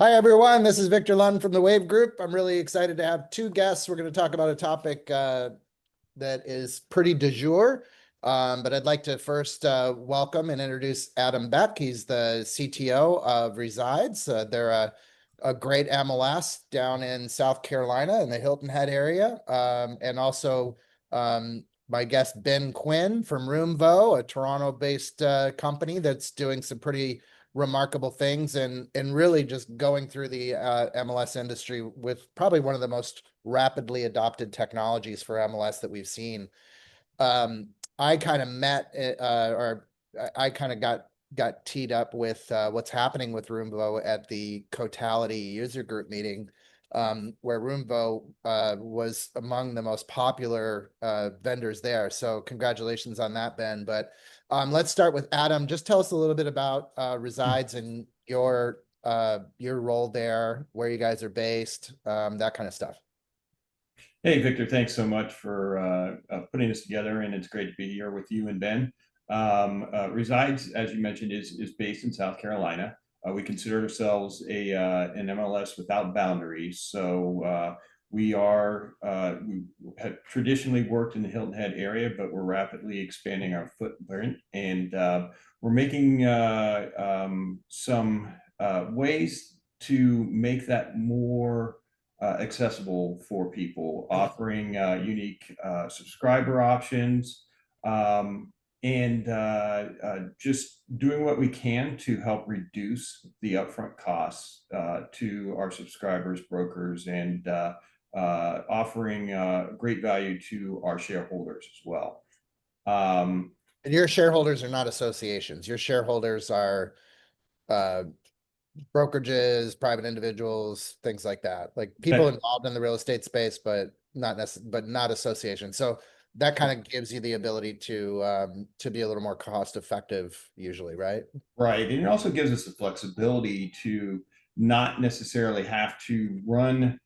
Hi, everyone. This is Victor Lund from the Wave Group. I'm really excited to have two guests. We're going to talk about a topic that is pretty du jour, but I'd like to first welcome and introduce Adam Beck. He's the CTO of REsides. They're a great MLS down in South Carolina in the Hilton Head area. And also my guest, Ben Quinn from Roomvo, a Toronto-based company that's doing some pretty remarkable things and really just going through the MLS industry with probably one of the most rapidly adopted technologies for MLS that we've seen. I kind of met or I kind of got teed up with what's happening with Roomvo at the Cotality user group meeting, where Roomvo was among the most popular vendors there. So congratulations on that, Ben. But let's start with Adam. Just tell us a little bit about REsides and your role there, where you guys are based, that kind of stuff. Hey, Victor, thanks so much for putting this together, and it's great to be here with you and Ben. REsides, as you mentioned, is based in South Carolina. We consider ourselves an MLS without boundaries. So we have traditionally worked in the Hilton Head area, but we're rapidly expanding our footprint, and we're making some ways to make that more accessible for people, offering unique subscriber options, and just doing what we can to help reduce the upfront costs to our subscribers, brokers, and offering great value to our shareholders as well. And your shareholders are not associations. Your shareholders are brokerages, private individuals, things like that, like people involved in the real estate space, but not associations. So that kind of gives you the ability to be a little more cost effective usually, right? Right. And it also gives us the flexibility to not necessarily have to run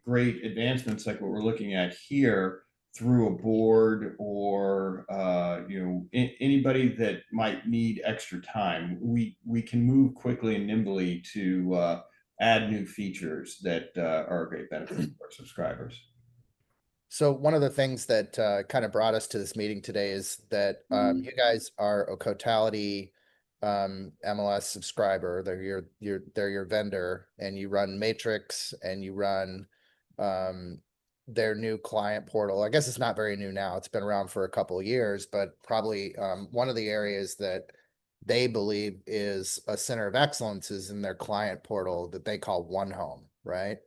great advancements like what we're looking at here through a board or anybody that might need extra time. We can move quickly and nimbly to add new features that are a great benefit to our subscribers. So one of the things that kind of brought us to this meeting today is that you guys are a Cotality MLS subscriber. They're your vendor, and you run Matrix and you run their new client portal. I guess it's not very new now. It's been around for a couple of years, but probably one of the areas that they believe is a center of excellence is in their client portal that they call OneHome, right?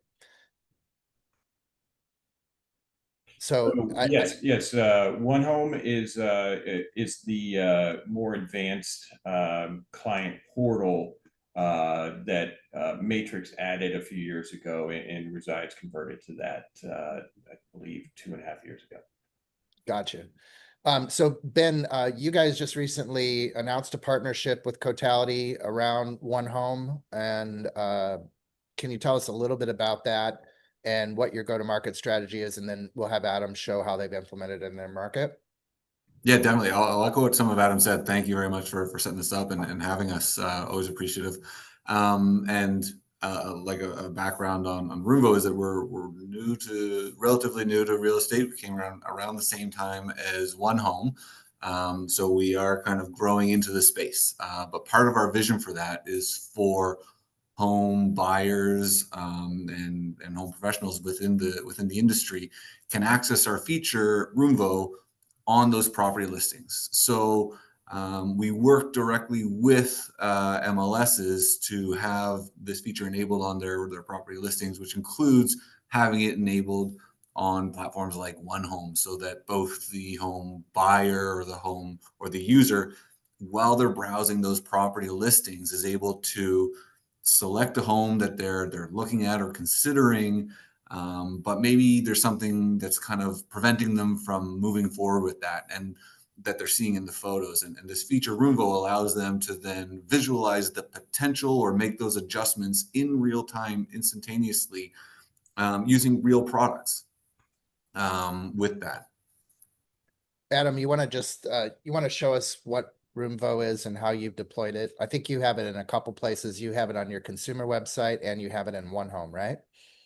So Yes. OneHome is the more advanced client portal that Matrix added a few years ago, and REsides converted to that, I believe, 2.5 years ago. Gotcha. So Ben, you guys just recently announced a partnership with Cotality around OneHome, and can you tell us a little bit about that and what your go-to-market strategy is, and then we'll have Adam show how they've implemented it in their market. Yeah, definitely. I'll echo what some of Adam said. Thank you very much for setting this up and having us. Always appreciative. And like a background on Roomvo is that we're relatively new to real estate. We came around the same time as OneHome. So we are kind of growing into the space. But part of our vision for that is for home buyers and home professionals within the industry can access our feature Roomvo on those property listings. So we work directly with MLSs to have this feature enabled on their property listings, which includes having it enabled on platforms like OneHome, so that both the home buyer or the user, while they're browsing those property listings, is able to select a home that they're looking at or considering, but maybe there's something that's kind of preventing them from moving forward with that, and that they're seeing in the photos. And this feature Roomvo allows them to then visualize the potential or make those adjustments in real time, instantaneously, using real products with that. Adam, you want to show us what Roomvo is and how you've deployed it? I think you have it in a couple places. You have it on your consumer website and you have it in OneHome, right?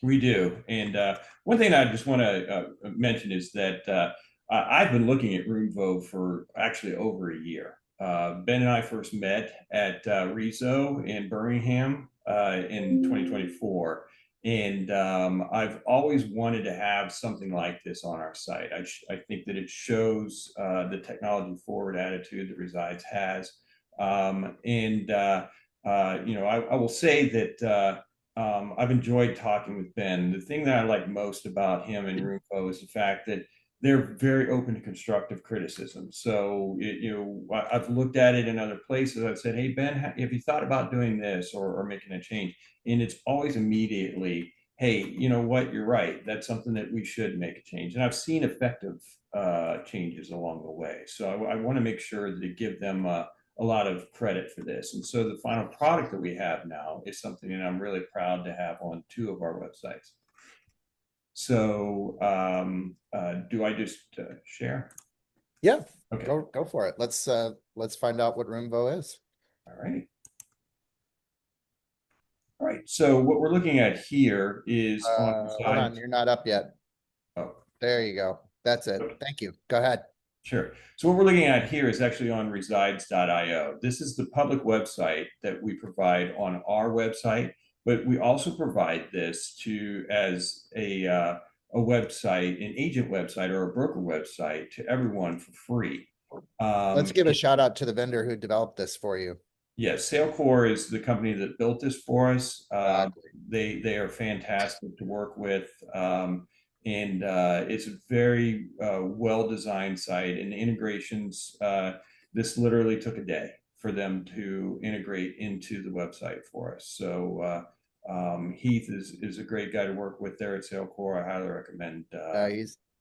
We do. And one thing I just want to mention is that I've been looking at Roomvo for actually over a year. Ben and I first met at Rezo in Birmingham in 2024. And I've always wanted to have something like this on our site. I think that it shows the technology forward attitude that REsides has. I will say that I've enjoyed talking with Ben. The thing that I like most about him and Roomvo is the fact that they're very open to constructive criticism. So, I've looked at it in other places. I've said, hey, Ben, have you thought about doing this or making a change? And it's always immediately, hey, you know what, you're right. That's something that we should make a change. And I've seen effective changes along the way. So I want to make sure that give them a lot of credit for this. And so the final product that we have now is something that I'm really proud to have on 2 of our websites. So do I just share? Yeah, Okay. go for it. Let's find out what Roomvo is. All right. All right. So what we're looking at here is on Hold on, you're not up yet. Oh, There you go. That's it. okay. Thank you. Go ahead. Sure. So what we're looking at here is actually on resides.io. This is the public website that we provide on our website, but we also provide this as a website, an agent website or a broker website to everyone for free. Let's give a shout out to the vendor who developed this for you. Yes, SailCore is the company that built this for us. Great. They are fantastic to work with. And it's a very well-designed site, and the integrations, this literally took a day for them to integrate into the website for us. So Heath is a great guy to work with there at SailCore. I highly recommend.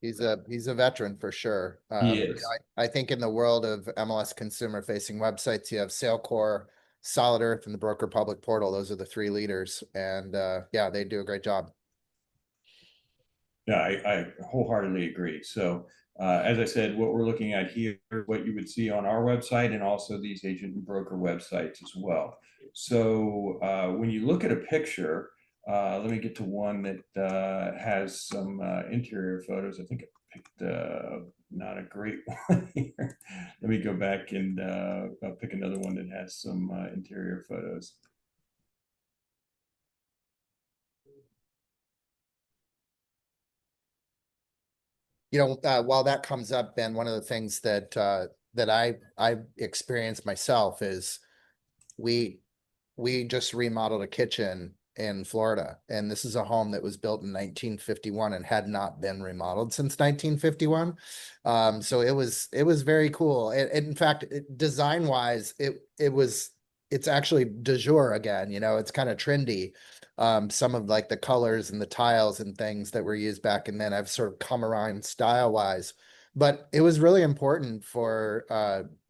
He's a veteran for sure. He is. I think in the world of MLS consumer facing websites, you have SailCore, Solid Earth, and the Broker Public Portal. Those are the 3 leaders, and yeah, they do a great job. Yeah, I wholeheartedly agree. So as I said, what we're looking at here, what you would see on our website and also these agent and broker websites as well. So when you look at a picture, let me get to one that has some interior photos. I think I picked not a great one here. Let me go back and I'll pick another one that has some interior photos. While that comes up, Ben, one of the things that that I experienced myself is we just remodeled a kitchen in Florida, and this is a home that was built in 1951 and had not been remodeled since 1951. So it was very cool. And in fact, design wise, it's actually du jour again. It's kind of trendy. Some of like the colors and the tiles and things that were used back and then I've sort of come around style wise. But it was really important for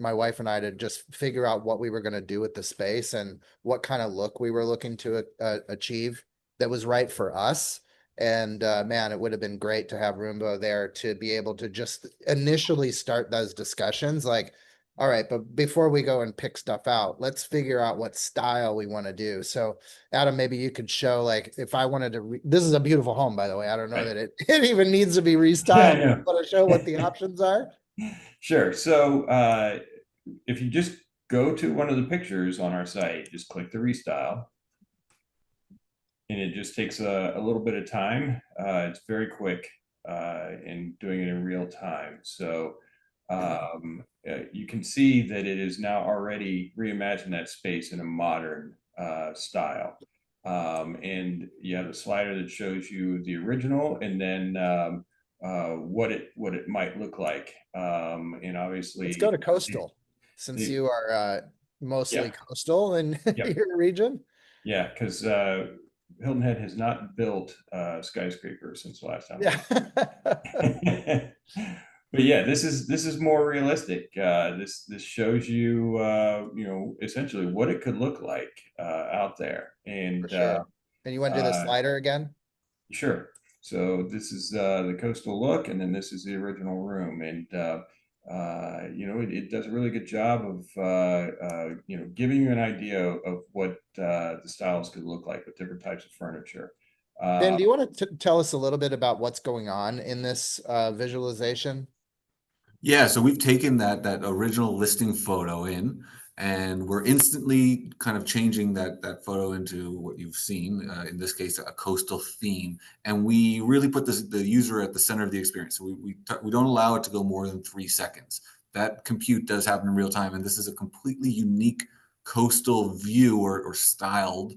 my wife and I to just figure out what we were going to do with the space and what kind of look we were looking to achieve that was right for us. And man, it would have been great to have Roomvo there to be able to just initially start those discussions. Like, all right, but before we go and pick stuff out, let's figure out what style we want to do. So Adam, maybe you could show, like, if I wanted to, this is a beautiful home, by the way. I don't know that it even needs to be restyled. Yeah, Want to show what the options are? Sure. So if you just go to one of the pictures on our site, just click the restyle. And it just takes a little bit of time. It's very quick in doing it in real time. So you can see that it is now already reimagined that space in a modern style. And you have a slider that shows you the original and then what it might look like. And obviously, let's go to coastal, since you are mostly coastal in your region. Yeah, because Hilton Head has not built skyscrapers since the last time. Yeah. But yeah, this is more realistic. This shows you essentially what it could look like out there. And For sure. And you want to do the slider again? Sure. So this is the coastal look, and then this is the original room. And it does a really good job of giving you an idea of what the styles could look like with different types of furniture. Ben, do you want to tell us a little bit about what's going on in this visualization? Yeah, so we've taken that original listing photo in, and we're instantly kind of changing that photo into what you've seen, in this case, a coastal theme. And we really put the user at the center of the experience. So we don't allow it to go more than 3 seconds. That compute does happen in real time, and this is a completely unique coastal view or styled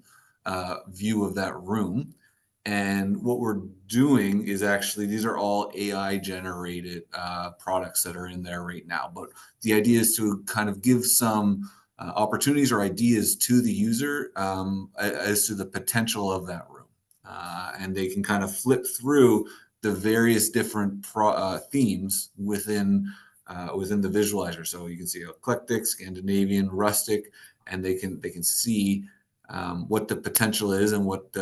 view of that room. And what we're doing is actually, these are all AI generated products that are in there right now. But the idea is to kind of give some opportunities or ideas to the user as to the potential of that room. And they can kind of flip through the various different themes within the visualizer. So you can see eclectic, Scandinavian, rustic, and they can see what the potential is and what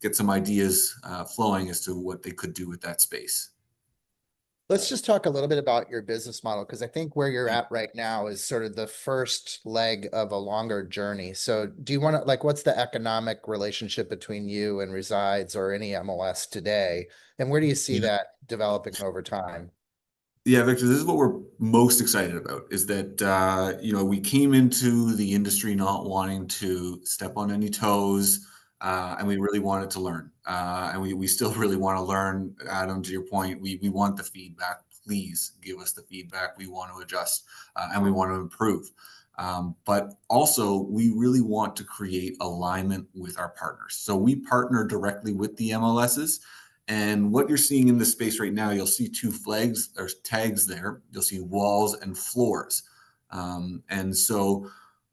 get some ideas flowing as to what they could do with that space. Let's just talk a little bit about your business model, because I think where you're at right now is sort of the first leg of a longer journey. So do you want to, like, what's the economic relationship between you and Resides or any MLS today? And where do you see that developing over time? Yeah, Victor, this is what we're most excited about, is that we came into the industry not wanting to step on any toes, and we really wanted to learn. And we still really want to learn. Adam, to your point, we want the feedback. Please give us the feedback. We want to adjust, and we want to improve. But also, we really want to create alignment with our partners. So we partner directly with the MLSs. And what you're seeing in this space right now, you'll see 2 flags or tags there. You'll see walls and floors. And so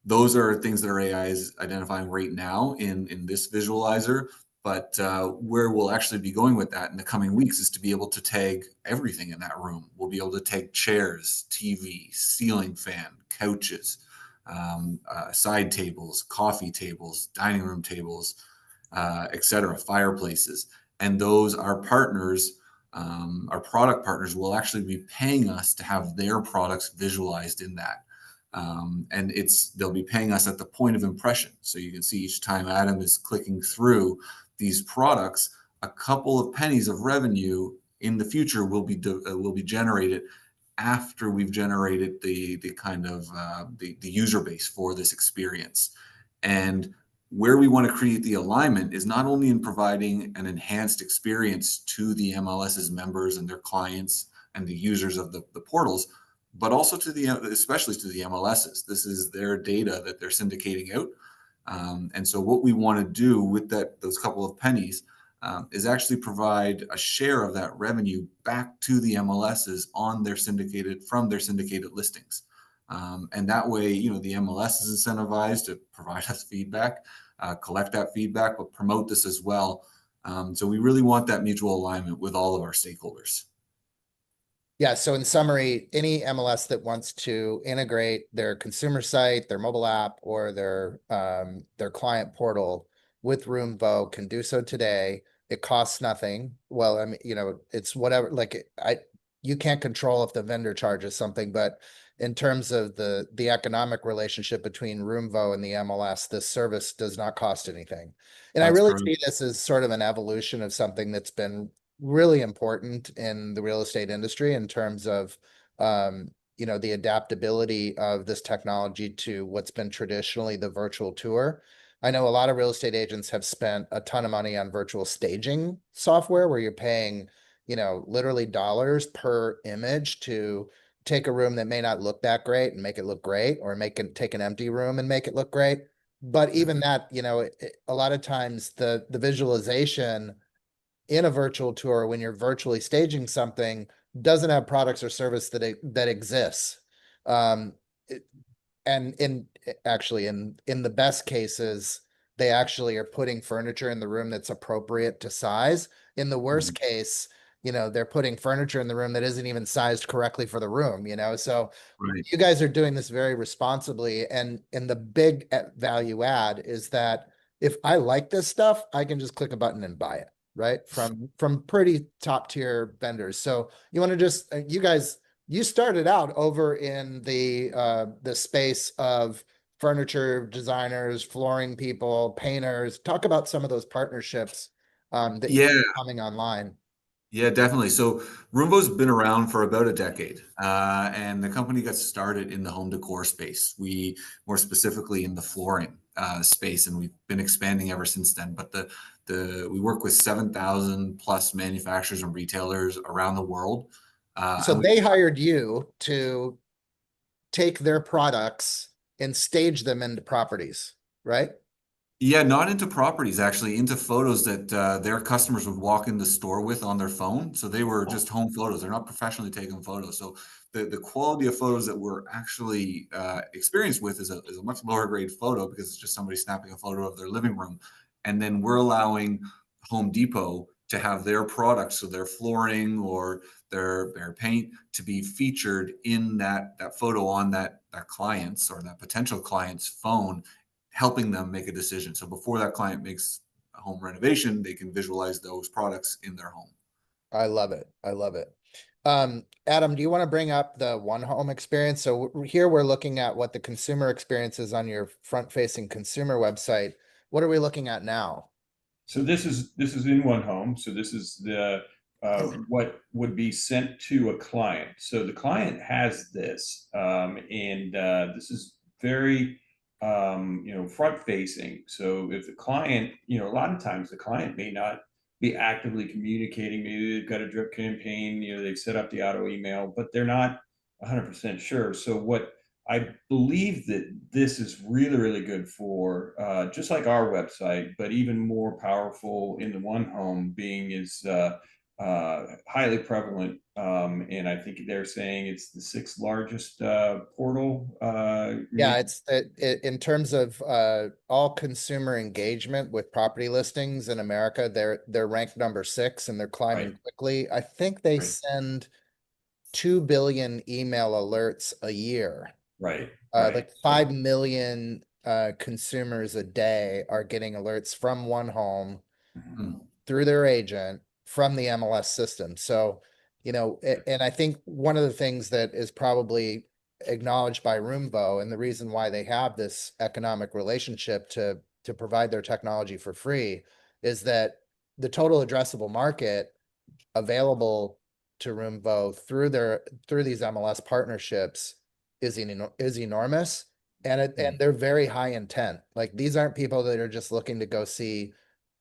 those are things that our AI is identifying right now in this visualizer. But where we'll actually be going with that in the coming weeks is to be able to tag everything in that room. We'll be able to tag chairs, TV, ceiling fan, couches, side tables, coffee tables, dining room tables, etc., fireplaces. And those, our partners, our product partners, will actually be paying us to have their products visualized in that. And they'll be paying us at the point of impression. So you can see each time Adam is clicking through these products, a couple of pennies of revenue in the future will be generated after we've generated the kind of the user base for this experience. And where we want to create the alignment is not only in providing an enhanced experience to the MLS's members and their clients and the users of the portals, but also especially to the MLSs. This is their data that they're syndicating out. And so what we want to do with those couple of pennies is actually provide a share of that revenue back to the MLSs from their syndicated listings. And that way, the MLS is incentivized to provide us feedback, collect that feedback, but promote this as well. So we really want that mutual alignment with all of our stakeholders. Yeah, so in summary, any MLS that wants to integrate their consumer site, their mobile app, or their client portal with Roomvo can do so today. It costs nothing. Well, I mean, it's whatever, you can't control if the vendor charges something, but in terms of the economic relationship between Roomvo and the MLS, this service does not cost anything. And I really see this as sort of an evolution of something that's been really important in the real estate industry in terms of the adaptability of this technology to what's been traditionally the virtual tour. I know a lot of real estate agents have spent a ton of money on virtual staging software where you're paying, literally dollars per image to take a room that may not look that great and make it look great, or take an empty room and make it look great. But even that, a lot of times the visualization in a virtual tour, when you're virtually staging something, doesn't have products or service that exists. And actually in the best cases, they actually are putting furniture in the room that's appropriate to size. In the worst case, they're putting furniture in the room that isn't even sized correctly for the room, so Right. you guys are doing this very responsibly. And the big value add is that if I like this stuff, I can just click a button and buy it, right? From pretty top tier vendors. So you want to you guys you started out over in the space of furniture designers, flooring people, painters. Talk about some of those partnerships that you Yeah, coming online. yeah, definitely. So Roomvo's been around for about a decade, and the company got started in the home decor space. We more specifically in the flooring space, and we've been expanding ever since then. But the we work with 7,000 plus manufacturers and retailers around the world. So they hired you to take their products and stage them into properties, right? Yeah, not into properties, actually, into photos that their customers would walk in the store with on their phone. So they were just home photos. They're not professionally taken photos. So the quality of photos that we're actually experienced with is a much lower grade photo because it's just somebody snapping a photo of their living room. And then we're allowing Home Depot to have their products, so their flooring or their paint, to be featured in that photo on that client's or that potential client's phone, helping them make a decision. So before that client makes a home renovation, they can visualize those products in their home. I love it. I love it. Adam, do you want to bring up the OneHome experience? So here we're looking at what the consumer experience is on your front-facing consumer website. What are we looking at now? So this is in OneHome. So this is the what would be sent to a client. So the client has this, and this is very front facing. So if the client, a lot of times the client may not be actively communicating. Maybe they've got a drip campaign. They've set up the auto email, but they're not 100% sure. So what I believe that this is really, really good for just like our website, but even more powerful in the OneHome being is highly prevalent. And I think they're saying it's the sixth largest portal. Yeah, it's in terms of all consumer engagement with property listings in America, they're ranked number 6 and they're climbing Right, quickly. I think they right, send 2 billion email alerts a year. right, right. Like 5 million consumers a day are getting alerts from OneHome Mm. through their agent from the MLS system. So, and I think one of the things that is probably acknowledged by Roomvo and the reason why they have this economic relationship to provide their technology for free is that the total addressable market available to Roomvo through these MLS partnerships is enormous, and they're very high intent. Like these aren't people that are just looking to go see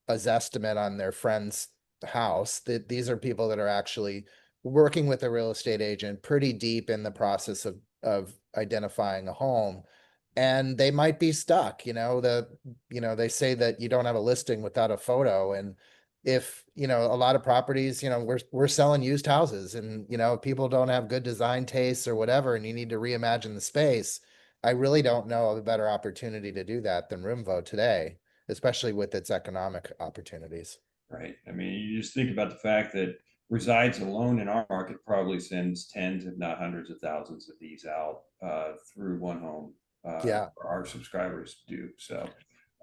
a Zestimate on their friend's house. That these are people that are actually working with a real estate agent pretty deep in the process of identifying a home. And they might be stuck, they say that you don't have a listing without a photo. And if, a lot of properties, we're selling used houses and, people don't have good design tastes or whatever, and you need to reimagine the space. I really don't know of a better opportunity to do that than Roomvo today, especially with its economic opportunities. Right. I mean, you just think about the fact that REsides alone in our market probably sends tens, if not hundreds of thousands of these out through OneHome. Yeah. Our subscribers do. So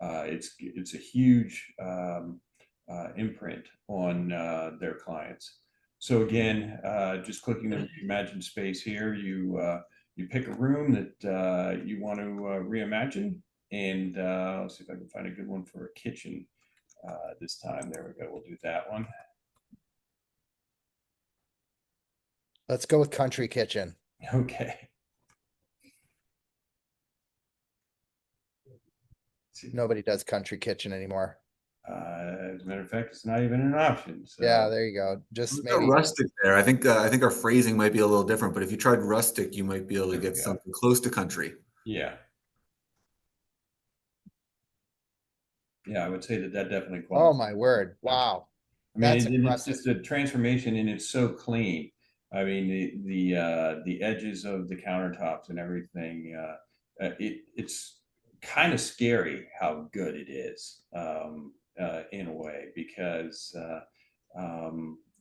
it's a huge imprint on their clients. So again, just clicking the Imagine space here, you pick a room that you want to reimagine, and let's see if I can find a good one for a kitchen. This time. There we go. We'll do that one. Let's go with Country Kitchen. Okay. Nobody does Country Kitchen anymore. As a matter of fact, it's not even an option. So Yeah, there you go. Just We've got maybe. rustic there. I think our phrasing might be a little different, but if you tried rustic, you might be able to there we get go. something close to country. Yeah. Yeah, I would say that definitely Oh qualifies. my word. Wow. I That's mean, it's impressive. just a transformation, and it's so clean. I mean, the edges of the countertops and everything. It's kind of scary how good it is, in a way, because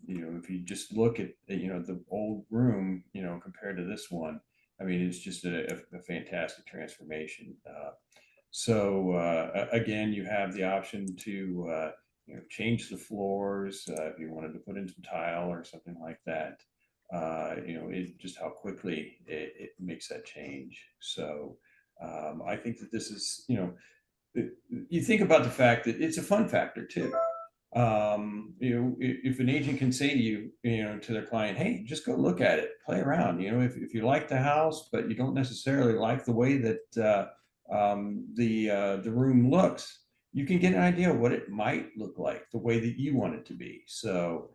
if you just look at the old room, compared to this one, I mean, it's just a fantastic transformation. So again, you have the option to change the floors if you wanted to put in some tile or something like that. just how quickly it makes that change. So I think that this is, you think about the fact that it's a fun factor too. If an agent can say to you, to their client, hey, just go look at it, play around, if you like the house, but you don't necessarily like the way that the room looks, you can get an idea of what it might look like, the way that you want it to be. So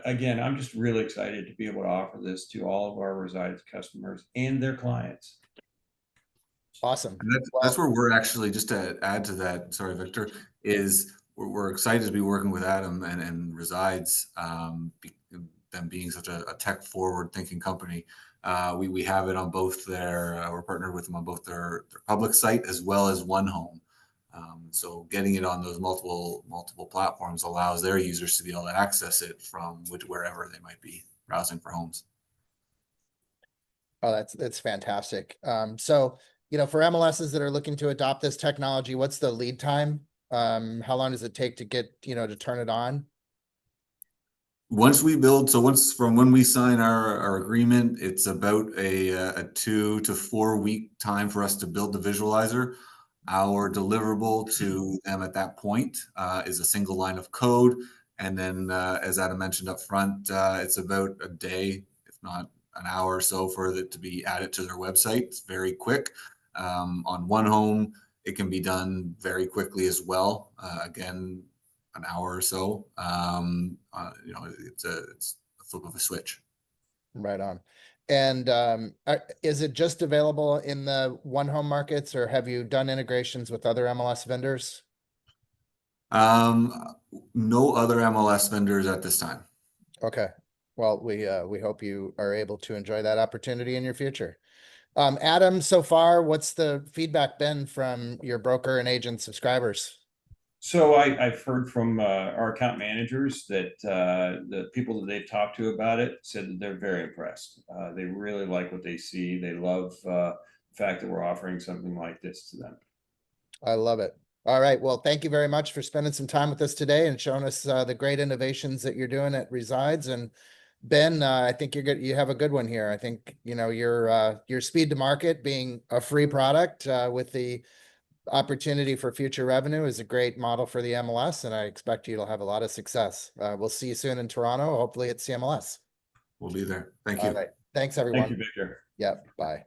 again, I'm just really excited to be able to offer this to all of our REsides customers and their clients. Awesome. And that's where we're actually, just to add to that, sorry, Victor, is we're excited to be working with Adam and REsides, them being such a tech forward thinking company. We have it on both we're partnered with them on both their public site as well as OneHome. So getting it on those multiple platforms allows their users to be able to access it from wherever they might be browsing for homes. Oh, that's fantastic. So, for MLSs that are looking to adopt this technology, what's the lead time? How long does it take to get, to turn it on? Once from when we sign our agreement, it's about a 2 to 4 week time for us to build the visualizer. Our deliverable to them at that point is a single line of code. And then, as Adam mentioned up front, it's about a day, if not an hour or so, for it to be added to their website. It's very quick. On OneHome, it can be done very quickly as well. Again, an hour or so. It's a flip of a switch. Right on. And is it just available in the OneHome markets, or have you done integrations with other MLS vendors? No other MLS vendors at this time. Okay. Well, we hope you are able to enjoy that opportunity in your future. Adam, so far, what's the feedback been from your broker and agent subscribers? So I've heard from our account managers that the people that they've talked to about it said that they're very impressed. They really like what they see. They love the fact that we're offering something like this to them. I love it. All right. Well, thank you very much for spending some time with us today and showing us the great innovations that you're doing at REsides. And Ben, I think you're good. You have a good one here. I think, your speed to market, being a free product with the opportunity for future revenue, is a great model for the MLS, and I expect you to have a lot of success. We'll see you soon in Toronto. Hopefully it's CMLS. We'll be there. Thank All you. right. Thanks, everyone. Thank you, Victor. Yep. Bye.